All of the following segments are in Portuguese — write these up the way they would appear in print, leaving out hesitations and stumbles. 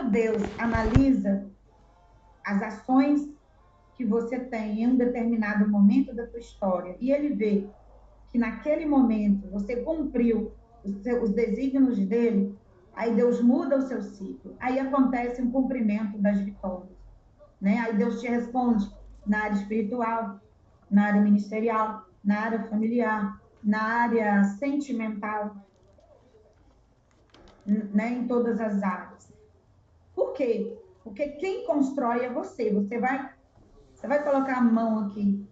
quando Deus analisa as ações que você tem em um determinado momento da tua história e ele vê que naquele momento você cumpriu os desígnios dele, aí Deus muda o seu ciclo. Aí acontece um cumprimento das vitórias, né? Aí Deus te responde na área espiritual, na área ministerial, na área familiar, na área sentimental, né? Em todas as áreas. Por quê? Porque quem constrói é você. Você vai colocar a mão aqui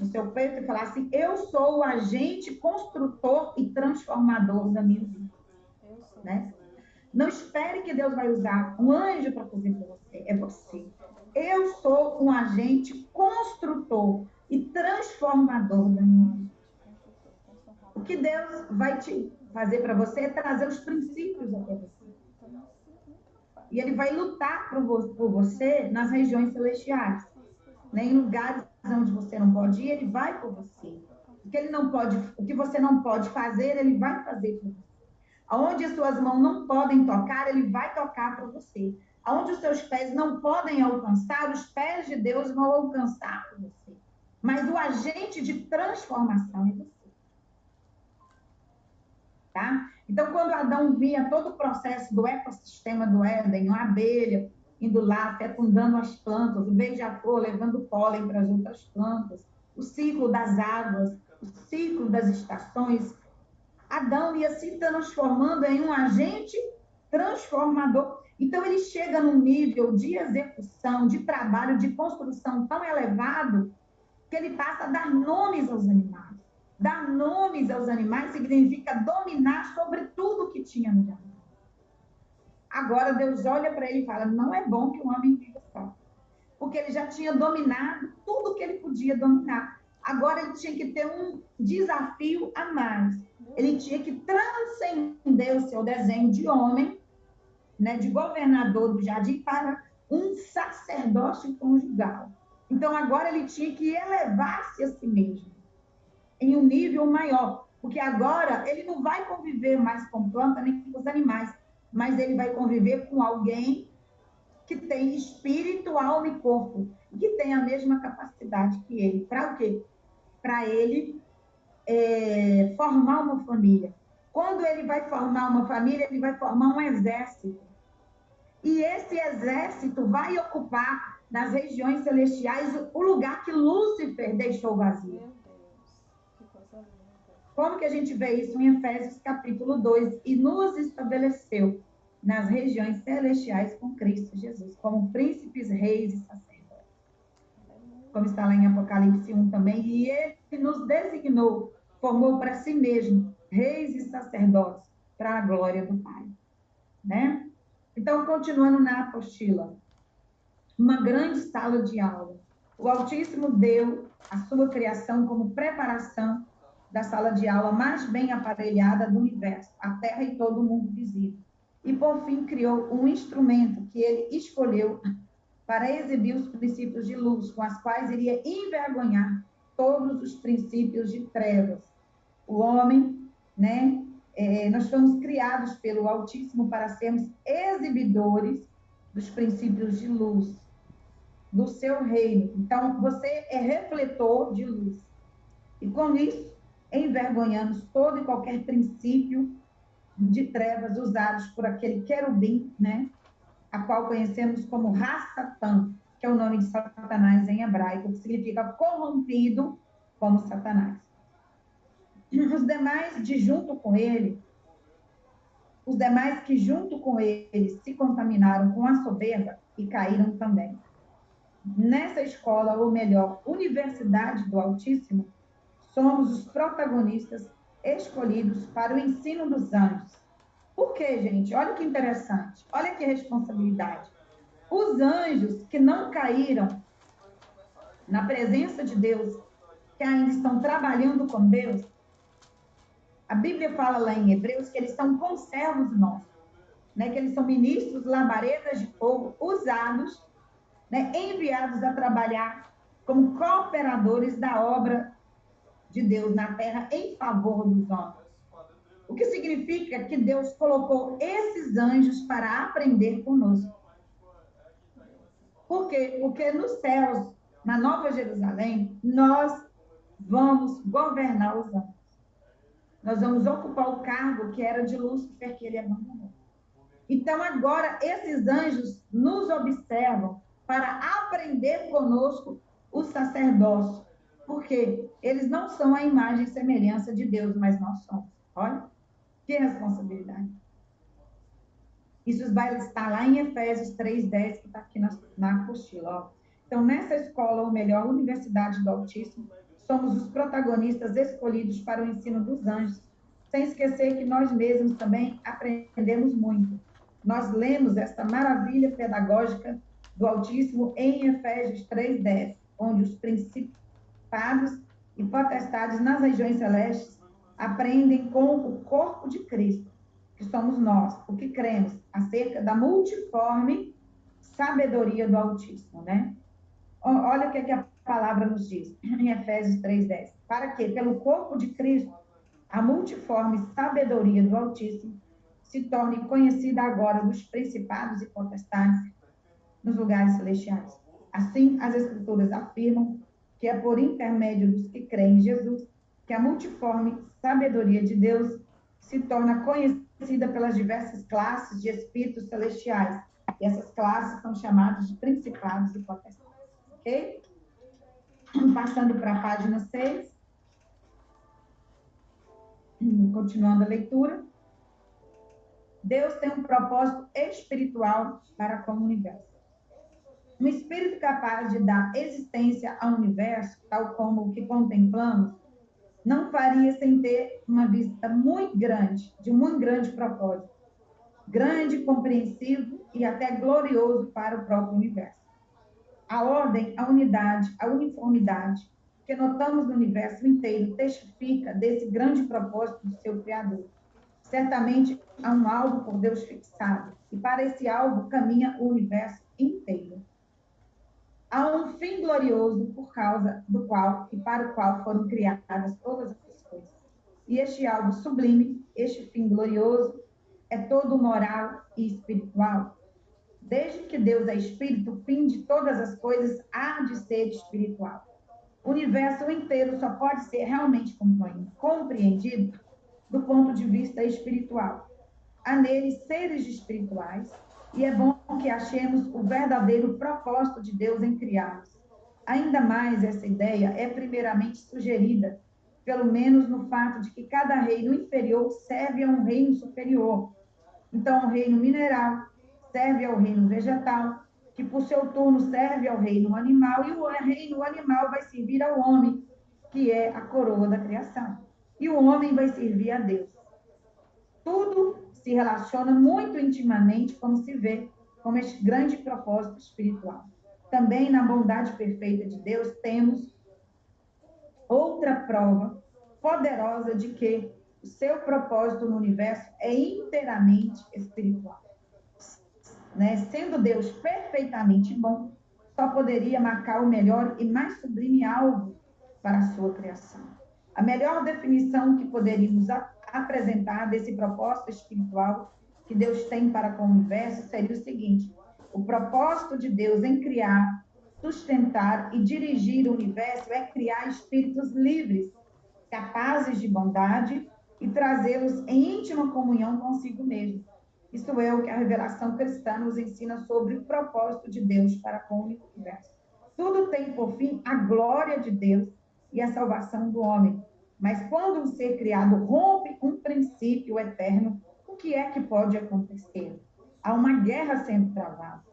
no seu peito e falar assim: eu sou o agente construtor e transformador da minha vida, né? Não espere que Deus vai usar um anjo para fazer para você, é você. Eu sou um agente construtor e transformador da minha vida. O que Deus vai te fazer para você é trazer os princípios até você. E Ele vai lutar por você nas regiões celestiais, né? Em lugares onde você não pode ir, Ele vai por você. O que você não pode fazer, Ele vai fazer por você. Aonde as suas mãos não podem tocar, Ele vai tocar para você. Aonde os seus pés não podem alcançar, os pés de Deus vão alcançar para você. Mas o agente de transformação é você. Tá? Então, quando Adão via todo o processo do ecossistema do Éden, uma abelha indo lá, fecundando as plantas, o beija-flor levando pólen para as outras plantas, o ciclo das águas, o ciclo das estações, Adão ia se transformando em um agente transformador. Então, ele chega num nível de execução, de trabalho, de construção tão elevado, que ele passa a dar nomes aos animais. Dar nomes aos animais significa dominar sobre tudo que tinha no jardim. Agora, Deus olha para ele e fala: não é bom que o homem viva só. Porque ele já tinha dominado tudo que ele podia dominar. Agora ele tinha que ter um desafio a mais. Ele tinha que transcender o seu desenho de homem, né, de governador do jardim, para um sacerdócio conjugal. Então agora ele tinha que elevar-se a si mesmo em um nível maior, porque agora ele não vai conviver mais com planta nem com os animais, mas ele vai conviver com alguém que tem espírito, alma e corpo, que tem a mesma capacidade que ele. Para o quê? Para ele formar uma família. Quando ele vai formar uma família, ele vai formar um exército. E esse exército vai ocupar nas regiões celestiais o lugar que Lúcifer deixou vazio. Como que a gente vê isso em Efésios capítulo 2? E nos estabeleceu nas regiões celestiais com Cristo Jesus, como príncipes, reis e sacerdotes. Como está lá em Apocalipse 1 também. E ele nos designou, formou para si mesmo reis e sacerdotes para a glória do Pai. Né? Então, continuando na apostila, uma grande sala de aula. O Altíssimo deu a sua criação como preparação da sala de aula mais bem aparelhada do universo, a Terra e todo o mundo visível. E, por fim, criou um instrumento que ele escolheu para exibir os princípios de luz, com as quais iria envergonhar todos os princípios de trevas. O homem, né? Nós fomos criados pelo Altíssimo para sermos exibidores dos princípios de luz, do seu reino. Então, você é refletor de luz. E com isso, envergonhamos todo e qualquer princípio de trevas usados por aquele querubim, né? A qual conhecemos como Ra-Satã, que é o nome de Satanás em hebraico, que significa corrompido como Satanás. Os demais que junto com ele se contaminaram com a soberba e caíram também. Nessa escola, ou melhor, Universidade do Altíssimo, somos os protagonistas escolhidos para o ensino dos anjos. Por quê, gente? Olha que interessante. Olha que responsabilidade. Os anjos que não caíram na presença de Deus, que ainda estão trabalhando com Deus, a Bíblia fala lá em Hebreus que eles são conservos nossos, né? Que eles são ministros, labaredas de fogo, usados, né? Enviados a trabalhar como cooperadores da obra de Deus na terra em favor dos homens. O que significa que Deus colocou esses anjos para aprender conosco. Por quê? Porque nos céus, na Nova Jerusalém, nós vamos governar os anjos. Nós vamos ocupar o cargo que era de Lúcifer, que ele abandonou. Então, agora, esses anjos nos observam para aprender conosco o sacerdócio. Porque eles não são a imagem e semelhança de Deus, mas nós somos. Olha, que responsabilidade. Isso vai estar lá em Efésios 3:10, que está aqui na apostila. Ó. Então, nessa escola, ou melhor, Universidade do Altíssimo, somos os protagonistas escolhidos para o ensino dos anjos, sem esquecer que nós mesmos também aprendemos muito. Nós lemos essa maravilha pedagógica do Altíssimo em Efésios 3:10, onde os principados e potestades nas regiões celestes aprendem com o corpo de Cristo, que somos nós, o que cremos acerca da multiforme sabedoria do Altíssimo, né? Olha o que a palavra nos diz em Efésios 3:10. Para que, pelo corpo de Cristo, a multiforme sabedoria do Altíssimo se torne conhecida agora dos principados e potestades nos lugares celestiais. Assim, as Escrituras afirmam que é por intermédio dos que creem em Jesus que a multiforme sabedoria de Deus se torna conhecida pelas diversas classes de espíritos celestiais. E essas classes são chamadas de principados e potestades. Ok? Passando para a página 6. Continuando a leitura. Deus tem um propósito espiritual para com o universo. Um espírito capaz de dar existência ao universo, tal como o que contemplamos, não faria sem ter uma vista muito grande, de um muito grande propósito. Grande, compreensivo e até glorioso para o próprio universo. A ordem, a unidade, a uniformidade que notamos no universo inteiro testifica desse grande propósito do seu Criador. Certamente há um alvo por Deus fixado, e para esse alvo caminha o universo inteiro. Há um fim glorioso por causa do qual e para o qual foram criadas todas as coisas. E este alvo sublime, este fim glorioso, é todo moral e espiritual. Desde que Deus é espírito, o fim de todas as coisas há de ser espiritual. O universo inteiro só pode ser realmente compreendido do ponto de vista espiritual. Há neles seres espirituais, e é bom que achemos o verdadeiro propósito de Deus em criá-los. Ainda mais, essa ideia é primeiramente sugerida, pelo menos no fato de que cada reino inferior serve a um reino superior. Então, o reino mineral serve ao reino vegetal, que por seu turno serve ao reino animal, e o reino animal vai servir ao homem, que é a coroa da criação. E o homem vai servir a Deus. Tudo se relaciona muito intimamente, como se vê, como este grande propósito espiritual. Também na bondade perfeita de Deus temos outra prova poderosa de que o seu propósito no universo é inteiramente espiritual. Né? Sendo Deus perfeitamente bom, só poderia marcar o melhor e mais sublime alvo para a sua criação. A melhor definição que poderíamos apresentar desse propósito espiritual que Deus tem para com o universo seria o seguinte: o propósito de Deus em criar, sustentar e dirigir o universo é criar espíritos livres, capazes de bondade e trazê-los em íntima comunhão consigo mesmo. Isso é o que a revelação cristã nos ensina sobre o propósito de Deus para com o universo. Tudo tem por fim a glória de Deus e a salvação do homem. Mas quando um ser criado rompe um princípio eterno, o que é que pode acontecer? Há uma guerra sendo travada.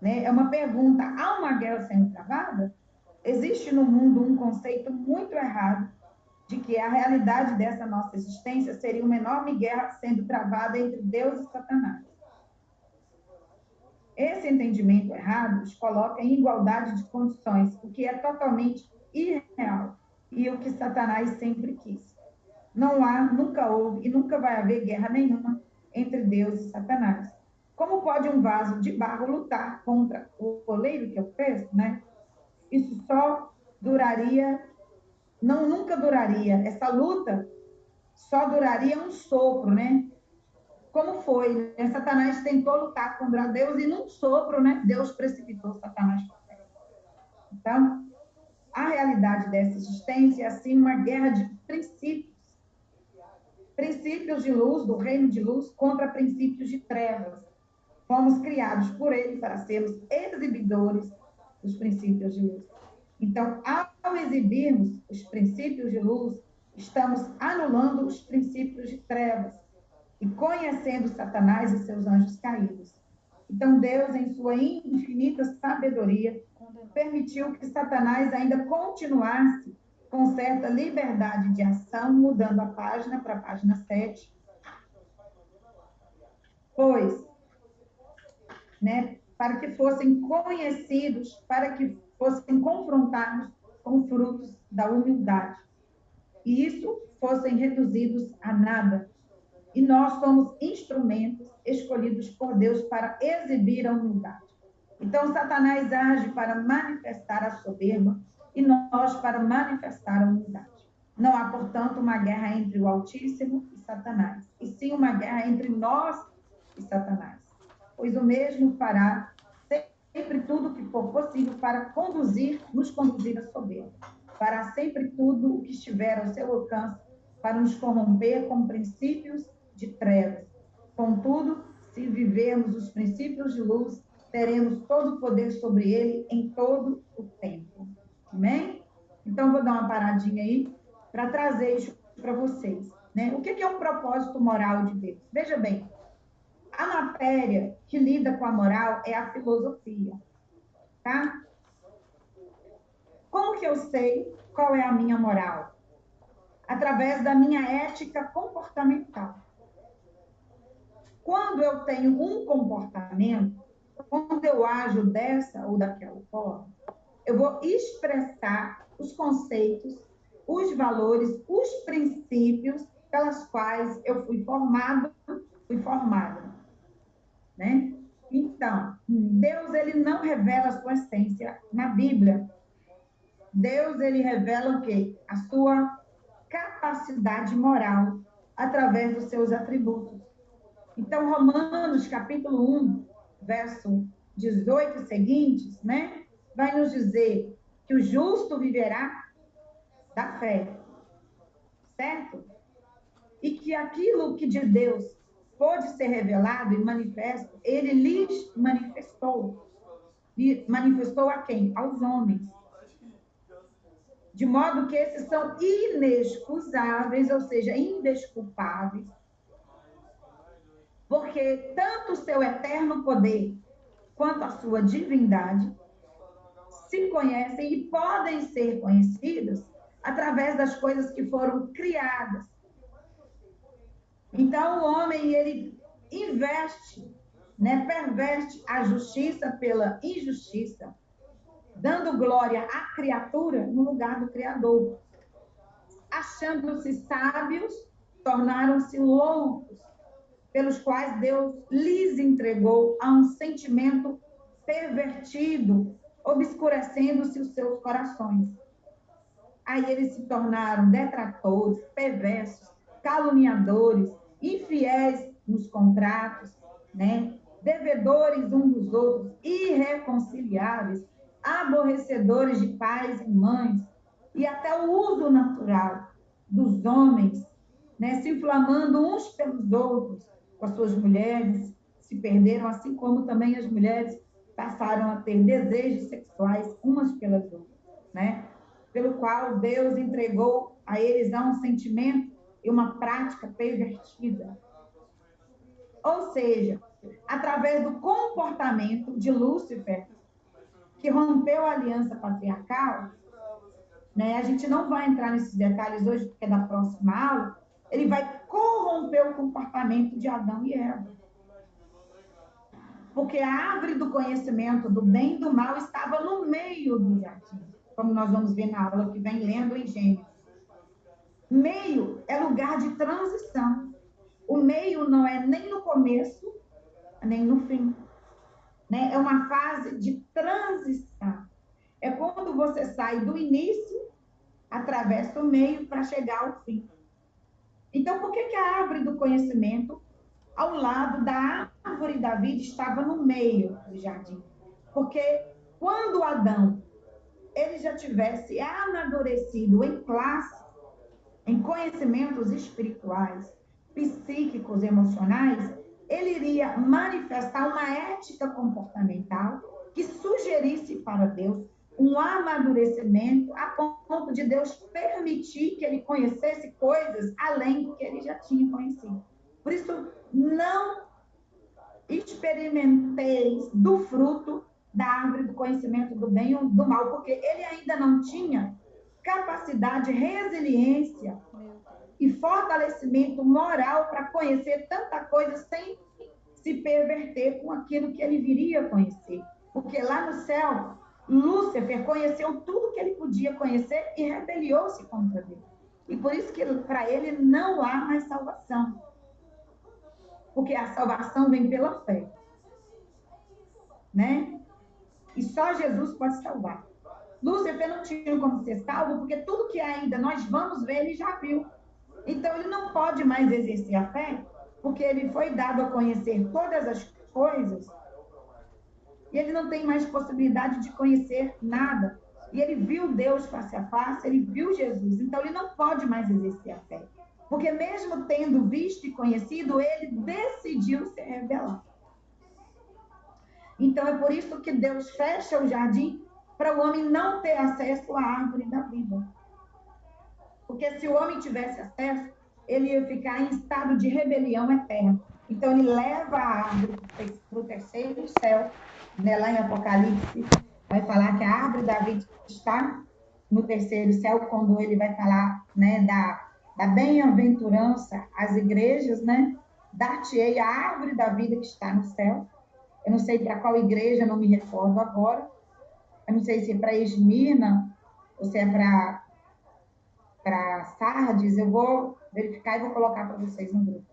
Né? É uma pergunta: há uma guerra sendo travada? Existe no mundo um conceito muito errado de que a realidade dessa nossa existência seria uma enorme guerra sendo travada entre Deus e Satanás. Esse entendimento errado os coloca em igualdade de condições, o que é totalmente irreal e o que Satanás sempre quis. Não há, nunca houve e nunca vai haver guerra nenhuma entre Deus e Satanás. Como pode um vaso de barro lutar contra o oleiro que eu fiz, né? Isso só duraria, nunca duraria. Essa luta só duraria um sopro, né? Como foi? Né? Satanás tentou lutar contra Deus e num sopro, né, Deus precipitou Satanás para a terra. Então, a realidade dessa existência é, assim, uma guerra de princípios. Princípios de luz, do reino de luz, contra princípios de trevas. Fomos criados por ele para sermos exibidores dos princípios de luz. Então, ao exibirmos os princípios de luz, estamos anulando os princípios de trevas e conhecendo Satanás e seus anjos caídos. Então, Deus, em sua infinita sabedoria, permitiu que Satanás ainda continuasse com certa liberdade de ação, mudando a página para a página 7. Pois, né, para que fossem conhecidos, para que fossem confrontados com frutos da humildade. E isso fossem reduzidos a nada. E nós somos instrumentos escolhidos por Deus para exibir a humildade. Então, Satanás age para manifestar a soberba e nós para manifestar a humildade. Não há, portanto, uma guerra entre o Altíssimo e Satanás, e sim uma guerra entre nós e Satanás. Pois o mesmo fará sempre tudo o que for possível para nos conduzir à soberba. Fará sempre tudo o que estiver ao seu alcance para nos corromper com princípios de trevas. Contudo, se vivermos os princípios de luz, teremos todo o poder sobre ele em todo o tempo. Amém? Então, vou dar uma paradinha aí para trazer isso para vocês. Né? O que é um propósito moral de Deus? Veja bem, a matéria que lida com a moral é a filosofia. Tá? Como que eu sei qual é a minha moral? Através da minha ética comportamental. Quando eu tenho um comportamento, quando eu ajo dessa ou daquela forma, eu vou expressar os conceitos, os valores, os princípios pelas quais eu fui formada, né? Então, Deus, ele não revela a sua essência na Bíblia. Deus, ele revela o quê? A sua capacidade moral através dos seus atributos. Então, Romanos, capítulo 1, verso 18 e seguintes, né? Vai nos dizer que o justo viverá da fé, certo? E que aquilo que de Deus pode ser revelado e manifesto, ele lhes manifestou. E manifestou a quem? Aos homens. De modo que esses são inexcusáveis, ou seja, indesculpáveis, porque tanto o seu eterno poder quanto a sua divindade se conhecem e podem ser conhecidos através das coisas que foram criadas. Então, o homem, ele investe, né, perverte a justiça pela injustiça, dando glória à criatura no lugar do Criador. Achando-se sábios, tornaram-se loucos, pelos quais Deus lhes entregou a um sentimento pervertido, obscurecendo-se os seus corações. Aí eles se tornaram detratores, perversos, caluniadores, infiéis nos contratos, né? Devedores uns dos outros, irreconciliáveis, aborrecedores de pais e mães, e até o uso natural dos homens, né? Se inflamando uns pelos outros, com as suas mulheres, se perderam, assim como também as mulheres passaram a ter desejos sexuais umas pelas outras, né? Pelo qual Deus entregou a eles a um sentimento e uma prática pervertida. Ou seja, através do comportamento de Lúcifer, que rompeu a aliança patriarcal, né? A gente não vai entrar nesses detalhes hoje, porque é da próxima aula, ele vai corromper o comportamento de Adão e Eva. Porque a árvore do conhecimento do bem e do mal estava no meio do jardim, como nós vamos ver na aula que vem lendo em Gênesis. Meio é lugar de transição. O meio não é nem no começo, nem no fim. Né? É uma fase de transição. É quando você sai do início, atravessa o meio para chegar ao fim. Então, por que a árvore do conhecimento ao lado da árvore da vida, estava no meio do jardim. Porque quando Adão ele já tivesse amadurecido em classe, em conhecimentos espirituais, psíquicos, emocionais, ele iria manifestar uma ética comportamental que sugerisse para Deus um amadurecimento a ponto de Deus permitir que ele conhecesse coisas além do que ele já tinha conhecido. Por isso, não experimenteis do fruto da árvore do conhecimento do bem ou do mal, porque ele ainda não tinha capacidade, resiliência e fortalecimento moral para conhecer tanta coisa sem se perverter com aquilo que ele viria a conhecer. Porque lá no céu, Lúcifer conheceu tudo que ele podia conhecer e rebeliou-se contra Deus. E por isso que para ele não há mais salvação. Porque a salvação vem pela fé. Né? E só Jesus pode salvar. Lúcifer não tinha como ser salvo, porque tudo que ainda nós vamos ver, ele já viu. Então, ele não pode mais exercer a fé, porque ele foi dado a conhecer todas as coisas, e ele não tem mais possibilidade de conhecer nada. E ele viu Deus face a face, ele viu Jesus. Então, ele não pode mais exercer a fé. Porque mesmo tendo visto e conhecido, ele decidiu se rebelar. Então, é por isso que Deus fecha o jardim para o homem não ter acesso à árvore da vida. Porque se o homem tivesse acesso, ele ia ficar em estado de rebelião eterna. Então, ele leva a árvore para o terceiro céu, né? Lá em Apocalipse, vai falar que a árvore da vida está no terceiro céu, quando ele vai falar, né, da bem-aventurança às igrejas, né? Dar-te-ei a árvore da vida que está no céu. Eu não sei para qual igreja, não me recordo agora. Eu não sei se é para Esmirna ou se é para Sardes. Eu vou verificar e vou colocar para vocês no grupo.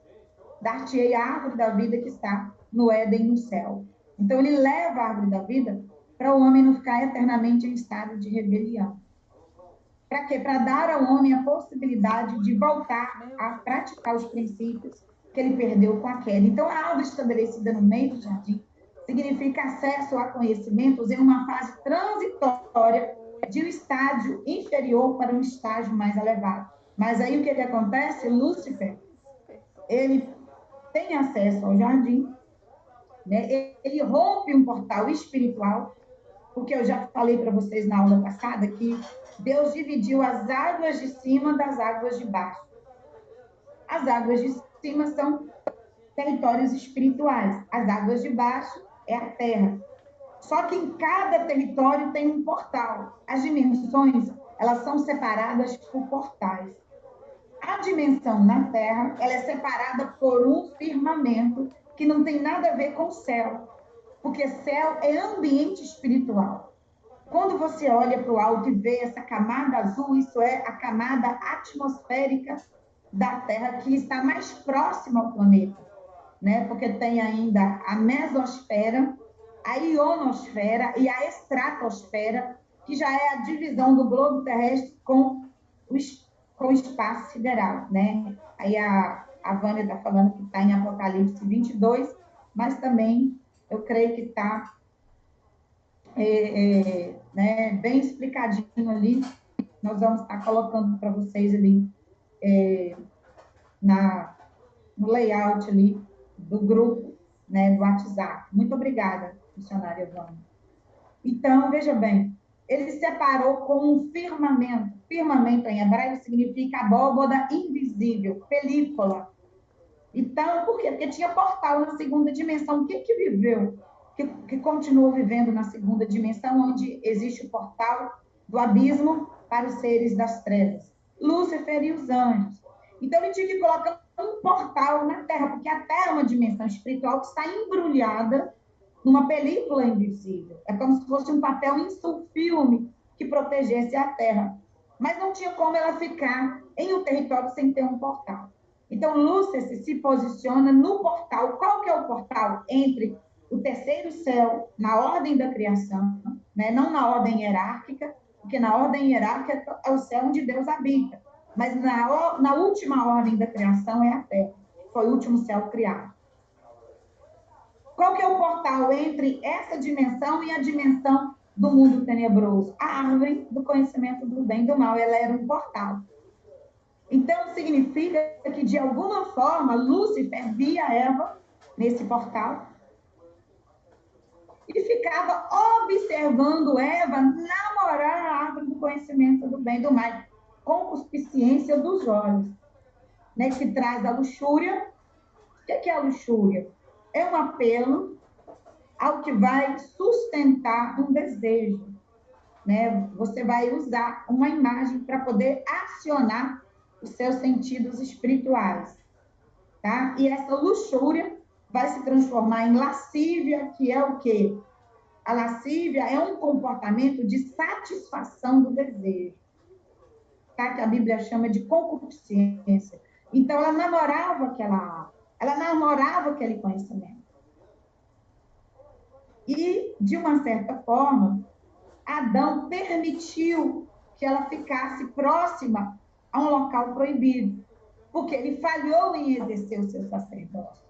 Dar-te-ei a árvore da vida que está no Éden, no céu. Então, ele leva a árvore da vida para o homem não ficar eternamente em estado de rebelião. Para quê? Para dar ao homem a possibilidade de voltar a praticar os princípios que ele perdeu com a queda. Então, a árvore estabelecida no meio do jardim significa acesso a conhecimentos em uma fase transitória de um estágio inferior para um estágio mais elevado. Mas aí o que acontece? Lúcifer, ele tem acesso ao jardim, né? Ele rompe um portal espiritual, porque eu já falei para vocês na aula passada que Deus dividiu as águas de cima das águas de baixo. As águas de cima são territórios espirituais, as águas de baixo é a terra. Só que em cada território tem um portal. As dimensões, elas são separadas por portais. A dimensão na Terra, ela é separada por um firmamento que não tem nada a ver com o céu, porque céu é ambiente espiritual. Quando você olha para o alto e vê essa camada azul, isso é a camada atmosférica da Terra, que está mais próxima ao planeta, né? Porque tem ainda a mesosfera, a ionosfera e a estratosfera, que já é a divisão do globo terrestre com o espaço sideral, né? Aí a Vânia está falando que está em Apocalipse 22, mas também eu creio que está né, bem explicadinho ali. Nós vamos estar colocando para vocês ali no layout ali do grupo, né, do WhatsApp. Muito obrigada, missionária Vânia. Então, veja bem, ele separou com um firmamento. Firmamento em hebraico significa abóboda invisível, película. Então, por quê? Porque tinha portal na segunda dimensão. Quem que viveu, que continuou vivendo na segunda dimensão, onde existe o portal do abismo para os seres das trevas? Lúcifer e os anjos. Então, ele tinha que colocar um portal na Terra, porque a Terra é uma dimensão espiritual que está embrulhada numa película invisível. É como se fosse um papel insulfilme que protegesse a Terra. Mas não tinha como ela ficar em um território sem ter um portal. Então, Lúcifer se posiciona no portal. Qual que é o portal? Entre o terceiro céu, na ordem da criação, né? Não na ordem hierárquica, porque na ordem hierárquica é o céu onde Deus habita. Mas na última ordem da criação é a terra. Foi o último céu criado. Qual que é o portal entre essa dimensão e a dimensão do mundo tenebroso? A árvore do conhecimento do bem e do mal, ela era um portal. Então, significa que, de alguma forma, Lúcifer via Eva nesse portal e ficava observando Eva namorar a árvore do conhecimento do bem e do mal, com concupiscência dos olhos, né, que traz a luxúria. O que é a luxúria? É um apelo ao que vai sustentar um desejo, né? Você vai usar uma imagem para poder acionar os seus sentidos espirituais, tá? E essa luxúria vai se transformar em lascívia, que é o quê? A lascívia é um comportamento de satisfação do desejo, tá? Que a Bíblia chama de concupiscência. Então, ela namorava aquele conhecimento. E, de uma certa forma, Adão permitiu que ela ficasse próxima a um local proibido, porque ele falhou em exercer o seu sacerdócio.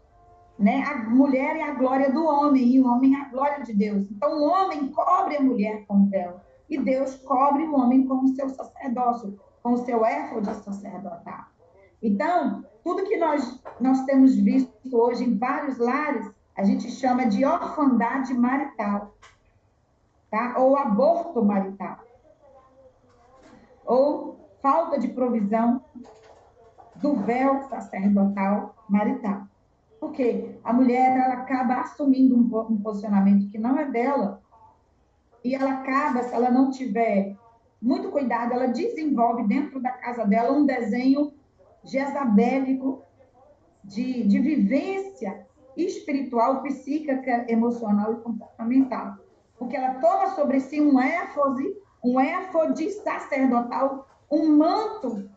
Né? A mulher é a glória do homem e o homem é a glória de Deus. Então, o homem cobre a mulher com o véu e Deus cobre o homem com o seu sacerdócio, com o seu éfode sacerdotal. Então, tudo que nós temos visto hoje em vários lares, a gente chama de orfandade marital, tá? Ou aborto marital, ou falta de provisão do véu sacerdotal marital. Porque a mulher ela acaba assumindo um posicionamento que não é dela e ela acaba, se ela não tiver muito cuidado, ela desenvolve dentro da casa dela um desenho jezabélico de vivência espiritual, psíquica, emocional e comportamental. Porque ela toma sobre si um éfode sacerdotal, um manto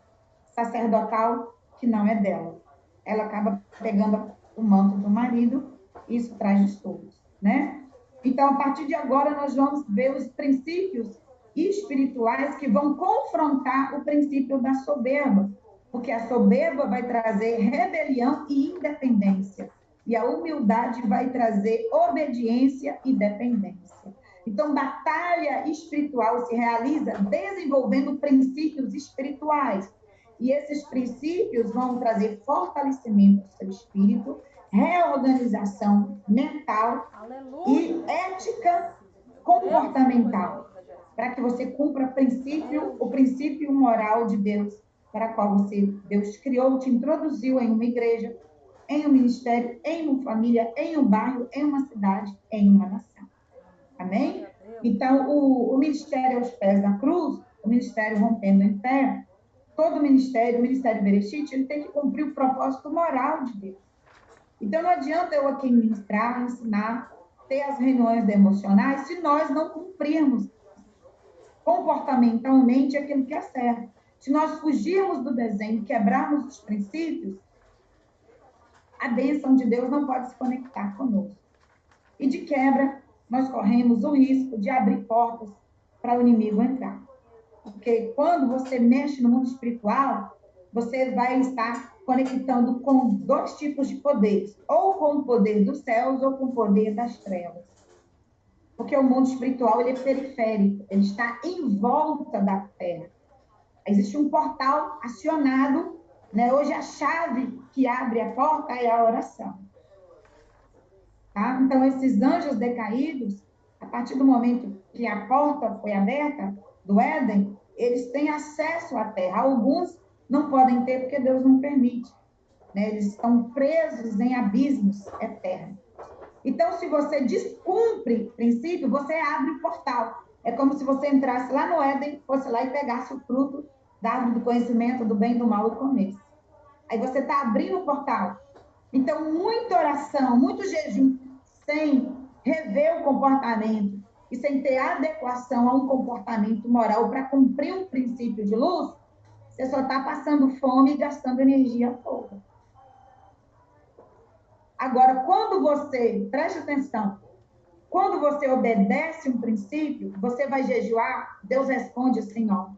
sacerdotal que não é dela. Ela acaba pegando o manto do marido e isso traz distúrbios, né? Então, a partir de agora, nós vamos ver os princípios espirituais que vão confrontar o princípio da soberba, porque a soberba vai trazer rebelião e independência, e a humildade vai trazer obediência e dependência. Então, batalha espiritual se realiza desenvolvendo princípios espirituais, e esses princípios vão trazer fortalecimento do seu espírito, reorganização mental e ética comportamental, para que você cumpra o princípio moral de Deus, para qual Deus criou, te introduziu em uma igreja, em um ministério, em uma família, em um bairro, em uma cidade, em uma nação. Amém? Então, o ministério aos pés da cruz, o ministério rompendo em fé, todo ministério, o ministério Bereshit, ele tem que cumprir o propósito moral de Deus. Então, não adianta eu aqui ministrar, ensinar, ter as reuniões emocionais, se nós não cumprirmos comportamentalmente aquilo que é certo. Se nós fugirmos do desenho, quebrarmos os princípios, a bênção de Deus não pode se conectar conosco. E de quebra, nós corremos o risco de abrir portas para o inimigo entrar. Porque quando você mexe no mundo espiritual, você vai estar conectando com dois tipos de poderes, ou com o poder dos céus ou com o poder das trevas. Porque o mundo espiritual ele é periférico, ele está em volta da Terra. Existe um portal acionado, né? Hoje a chave que abre a porta é a oração. Tá? Então, esses anjos decaídos, a partir do momento que a porta foi aberta do Éden, eles têm acesso à terra. Alguns não podem ter porque Deus não permite. Né? Eles estão presos em abismos eternos. Então, se você descumpre princípio, você abre o portal. É como se você entrasse lá no Éden, fosse lá e pegasse o fruto da árvore do conhecimento do bem e do mal e comesse. Aí você está abrindo o portal. Então, muita oração, muito jejum, sem rever o comportamento e sem ter adequação a um comportamento moral para cumprir um princípio de luz, você só está passando fome e gastando energia à toa. Agora, quando você, preste atenção, quando você obedece um princípio, você vai jejuar, Deus responde assim, ó.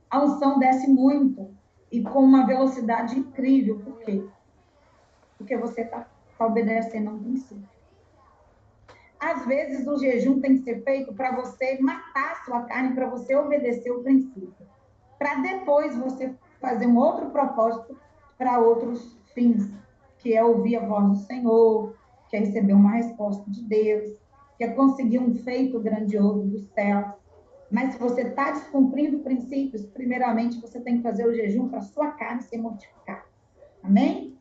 A unção desce muito e com uma velocidade incrível. Por quê? Porque você está está obedecendo a um princípio. Às vezes, o jejum tem que ser feito para você matar a sua carne, para você obedecer o princípio. Para depois você fazer um outro propósito para outros fins, que é ouvir a voz do Senhor, que é receber uma resposta de Deus, que é conseguir um feito grandioso do céu. Mas se você está descumprindo princípios, primeiramente você tem que fazer o jejum para a sua carne ser mortificada. Amém?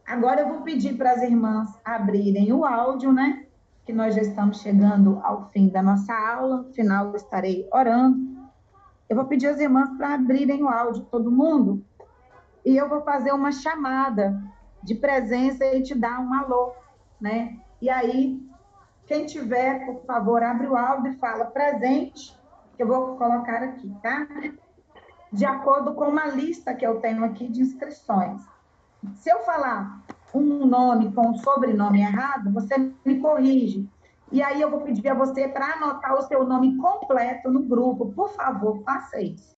Agora eu vou pedir para as irmãs abrirem o áudio, né? Que nós já estamos chegando ao fim da nossa aula. No final eu estarei orando. Eu vou pedir às irmãs para abrirem o áudio, todo mundo. E eu vou fazer uma chamada de presença e te dar um alô, né? E aí, quem tiver, por favor, abre o áudio e fala presente, que eu vou colocar aqui, tá? De acordo com uma lista que eu tenho aqui de inscrições. Se eu falar um nome com um sobrenome errado, você me corrige. E aí eu vou pedir a você para anotar o seu nome completo no grupo. Por favor, faça isso.